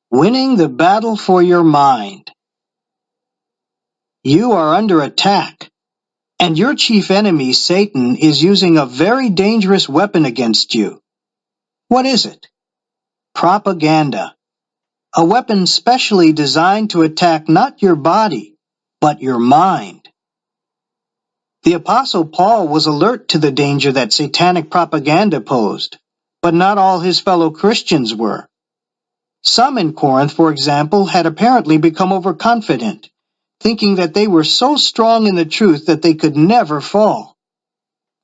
Winning the battle for your mind. You are under attack, and your chief enemy, Satan, is using a very dangerous weapon against you. What is it? Propaganda. A weapon specially designed to attack not your body, but your mind. The Apostle Paul was alert to the danger that satanic propaganda posed, but not all his fellow Christians were. Some in Corinth, for example, had apparently become overconfident, thinking that they were so strong in the truth that they could never fall.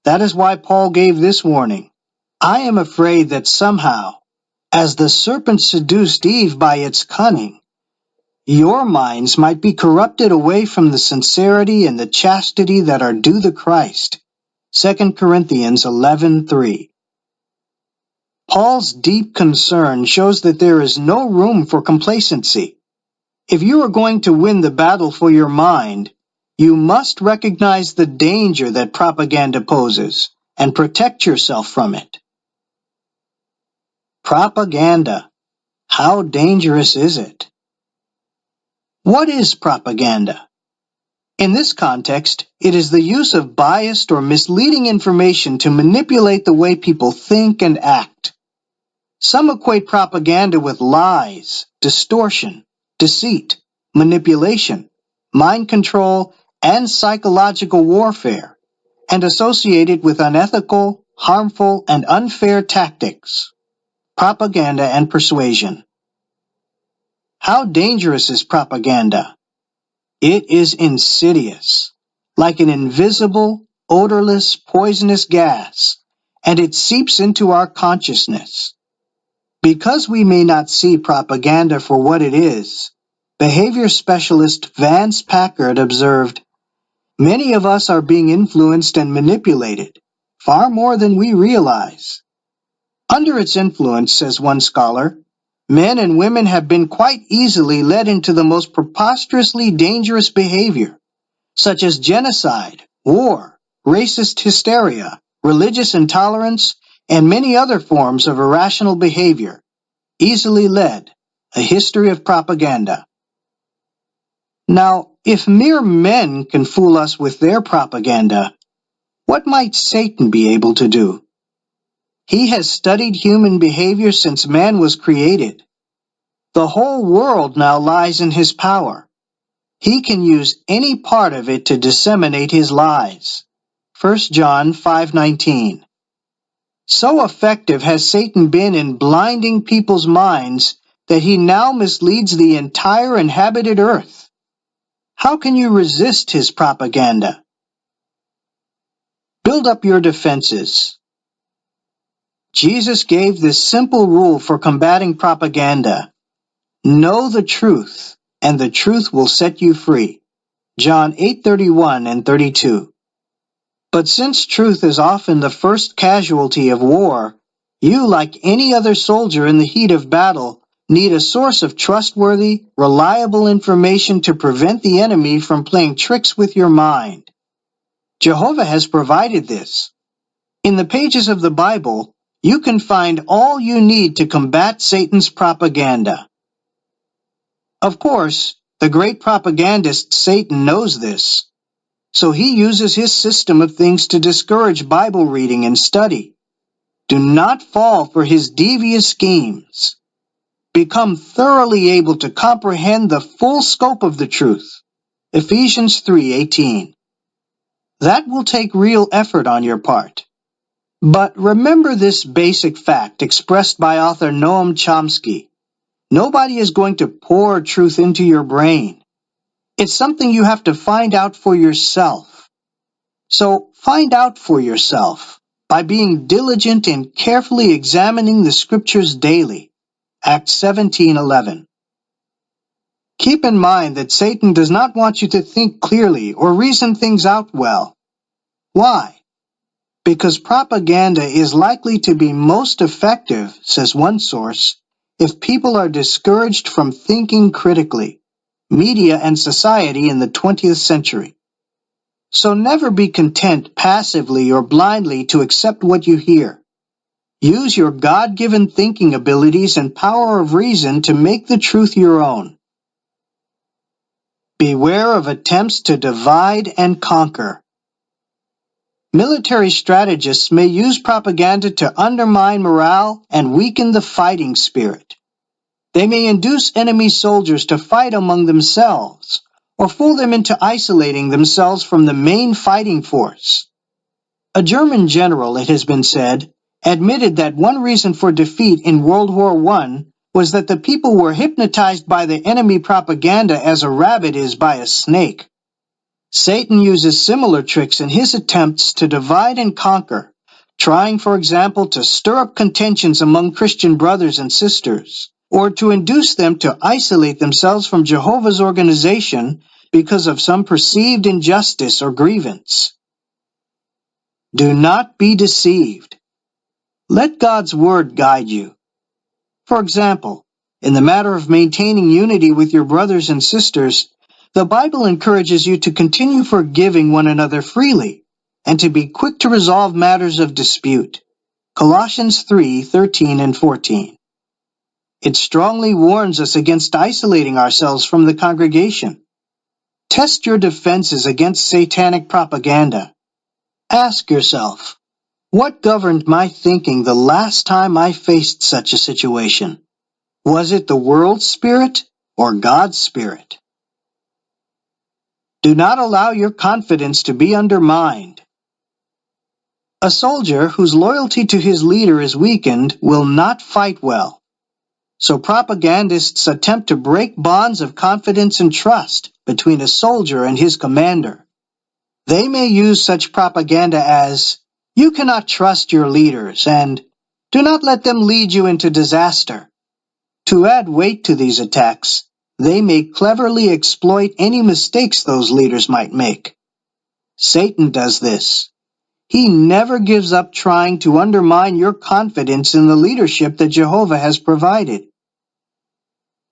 That is why Paul gave this warning. I am afraid that somehow, as the serpent seduced Eve by its cunning, your minds might be corrupted away from the sincerity and the chastity that are due the Christ. 2 Corinthians 11:3. Paul's deep concern shows that there is no room for complacency. If you are going to win the battle for your mind, you must recognize the danger that propaganda poses and protect yourself from it. Propaganda. How dangerous is it? What is propaganda? In this context, it is the use of biased or misleading information to manipulate the way people think and act. Some equate propaganda with lies, distortion, deceit, manipulation, mind control, and psychological warfare, and associate it with unethical, harmful, and unfair tactics. Propaganda and persuasion. How dangerous is propaganda? It is insidious, like an invisible, odorless, poisonous gas, and it seeps into our consciousness. Because we may not see propaganda for what it is, behavior specialist Vance Packard observed, many of us are being influenced and manipulated, far more than we realize. Under its influence, says one scholar, men and women have been quite easily led into the most preposterously dangerous behavior, such as genocide, war, racist hysteria, religious intolerance, and many other forms of irrational behavior. Easily led, a history of propaganda. Now, if mere men can fool us with their propaganda, what might Satan be able to do? He has studied human behavior since man was created. The whole world now lies in his power. He can use any part of it to disseminate his lies. 1 John 5:19. So effective has Satan been in blinding people's minds that he now misleads the entire inhabited earth. How can you resist his propaganda? Build up your defenses. Jesus gave this simple rule for combating propaganda. Know the truth, and the truth will set you free. John 8:31 and 32. But since truth is often the first casualty of war, you, like any other soldier in the heat of battle, need a source of trustworthy, reliable information to prevent the enemy from playing tricks with your mind. Jehovah has provided this. In the pages of the Bible, you can find all you need to combat Satan's propaganda. Of course, the great propagandist Satan knows this. So he uses his system of things to discourage Bible reading and study. Do not fall for his devious schemes. Become thoroughly able to comprehend the full scope of the truth. Ephesians 3:18. That will take real effort on your part. But remember this basic fact expressed by author Noam Chomsky. Nobody is going to pour truth into your brain. It's something you have to find out for yourself. So find out for yourself by being diligent in carefully examining the scriptures daily. Acts 17:11. Keep in mind that Satan does not want you to think clearly or reason things out well. Why? Because propaganda is likely to be most effective, says one source, if people are discouraged from thinking critically. Media and society in the 20th century. So never be content passively or blindly to accept what you hear. Use your God-given thinking abilities and power of reason to make the truth your own. Beware of attempts to divide and conquer. Military strategists may use propaganda to undermine morale and weaken the fighting spirit. They may induce enemy soldiers to fight among themselves, or fool them into isolating themselves from the main fighting force. A German general, it has been said, admitted that one reason for defeat in World War I was that the people were hypnotized by the enemy propaganda as a rabbit is by a snake. Satan uses similar tricks in his attempts to divide and conquer, trying, for example, to stir up contentions among Christian brothers and sisters, or to induce them to isolate themselves from Jehovah's organization because of some perceived injustice or grievance. Do not be deceived. Let God's word guide you. For example, in the matter of maintaining unity with your brothers and sisters, the Bible encourages you to continue forgiving one another freely and to be quick to resolve matters of dispute. Colossians 3:13 and 14. It strongly warns us against isolating ourselves from the congregation. Test your defenses against satanic propaganda. Ask yourself, what governed my thinking the last time I faced such a situation? Was it the world's spirit or God's spirit? Do not allow your confidence to be undermined. A soldier whose loyalty to his leader is weakened will not fight well. So propagandists attempt to break bonds of confidence and trust between a soldier and his commander. They may use such propaganda as, "You cannot trust your leaders," and "Do not let them lead you into disaster." To add weight to these attacks, they may cleverly exploit any mistakes those leaders might make. Satan does this. He never gives up trying to undermine your confidence in the leadership that Jehovah has provided.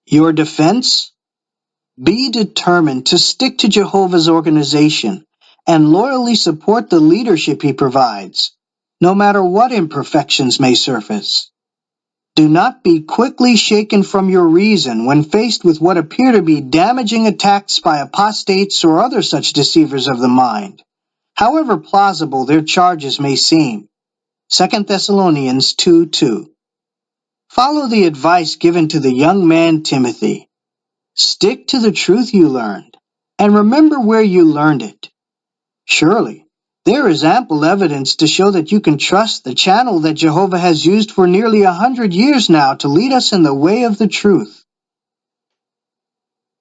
Your defense? Be determined to stick to Jehovah's organization and loyally support the leadership he provides, no matter what imperfections may surface. Do not be quickly shaken from your reason when faced with what appear to be damaging attacks by apostates or other such deceivers of the mind, however plausible their charges may seem. 2 Thessalonians 2:2. Follow the advice given to the young man Timothy. Stick to the truth you learned, and remember where you learned it. Surely, there is ample evidence to show that you can trust the channel that Jehovah has used for nearly 100 years now to lead us in the way of the truth.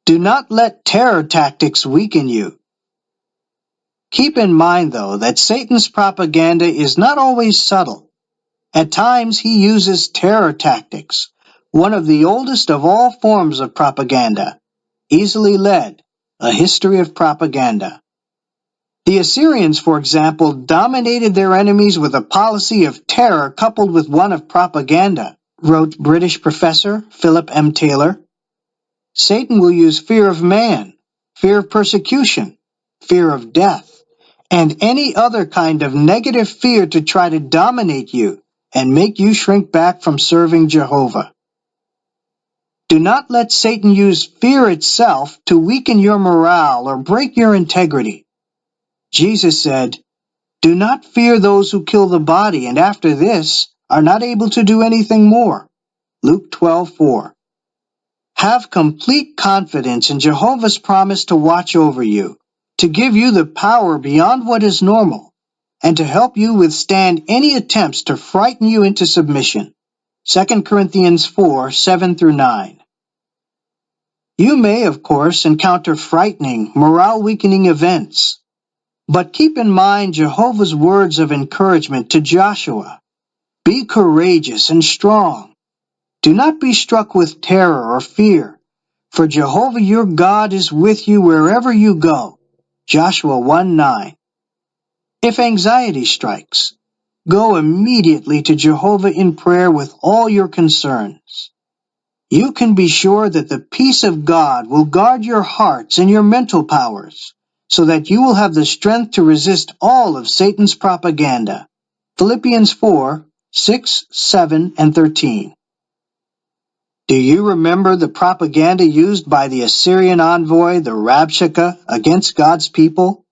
Do not let terror tactics weaken you. Keep in mind, though, that Satan's propaganda is not always subtle. At times, he uses terror tactics, one of the oldest of all forms of propaganda, easily led, a history of propaganda. The Assyrians, for example, dominated their enemies with a policy of terror coupled with one of propaganda, wrote British professor Philip M. Taylor. Satan will use fear of man, fear of persecution, fear of death, and any other kind of negative fear to try to dominate you and make you shrink back from serving Jehovah. Do not let Satan use fear itself to weaken your morale or break your integrity. Jesus said, "Do not fear those who kill the body, and after this are not able to do anything more." Luke 12:4. Have complete confidence in Jehovah's promise to watch over you, to give you the power beyond what is normal, and to help you withstand any attempts to frighten you into submission. 2 Corinthians 4:7-9. You may, of course, encounter frightening, morale-weakening events. But keep in mind Jehovah's words of encouragement to Joshua. Be courageous and strong. Do not be struck with terror or fear, for Jehovah your God is with you wherever you go. Joshua 1:9. If anxiety strikes, go immediately to Jehovah in prayer with all your concerns. You can be sure that the peace of God will guard your hearts and your mental powers, so that you will have the strength to resist all of Satan's propaganda. Philippians 4, 6, 7, and 13. Do you remember the propaganda used by the Assyrian envoy, the Rabshakeh, against God's people?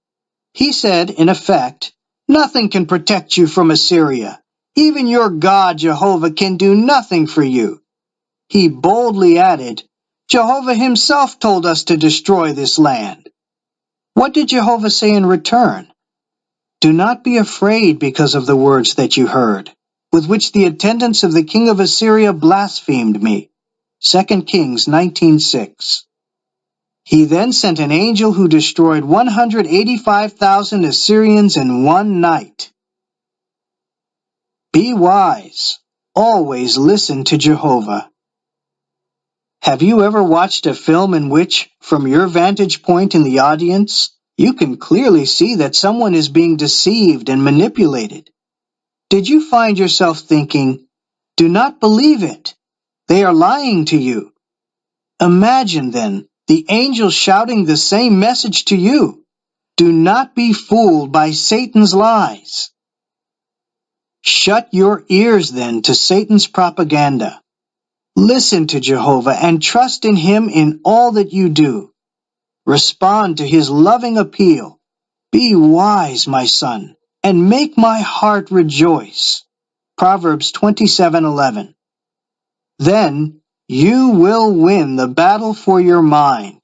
He said, in effect, "Nothing can protect you from Assyria. Even your God, Jehovah, can do nothing for you." He boldly added, "Jehovah himself told us to destroy this land." What did Jehovah say in return? "Do not be afraid because of the words that you heard, with which the attendants of the king of Assyria blasphemed me." 2 Kings 19:6. He then sent an angel who destroyed 185,000 Assyrians in one night. Be wise. Always listen to Jehovah. Have you ever watched a film in which, from your vantage point in the audience, you can clearly see that someone is being deceived and manipulated? Did you find yourself thinking, "Do not believe it. They are lying to you"? Imagine, then, the angel shouting the same message to you. Do not be fooled by Satan's lies. Shut your ears, then, to Satan's propaganda. Listen to Jehovah and trust in him in all that you do. Respond to his loving appeal. Be wise, my son, and make my heart rejoice. Proverbs 27:11. Then you will win the battle for your mind.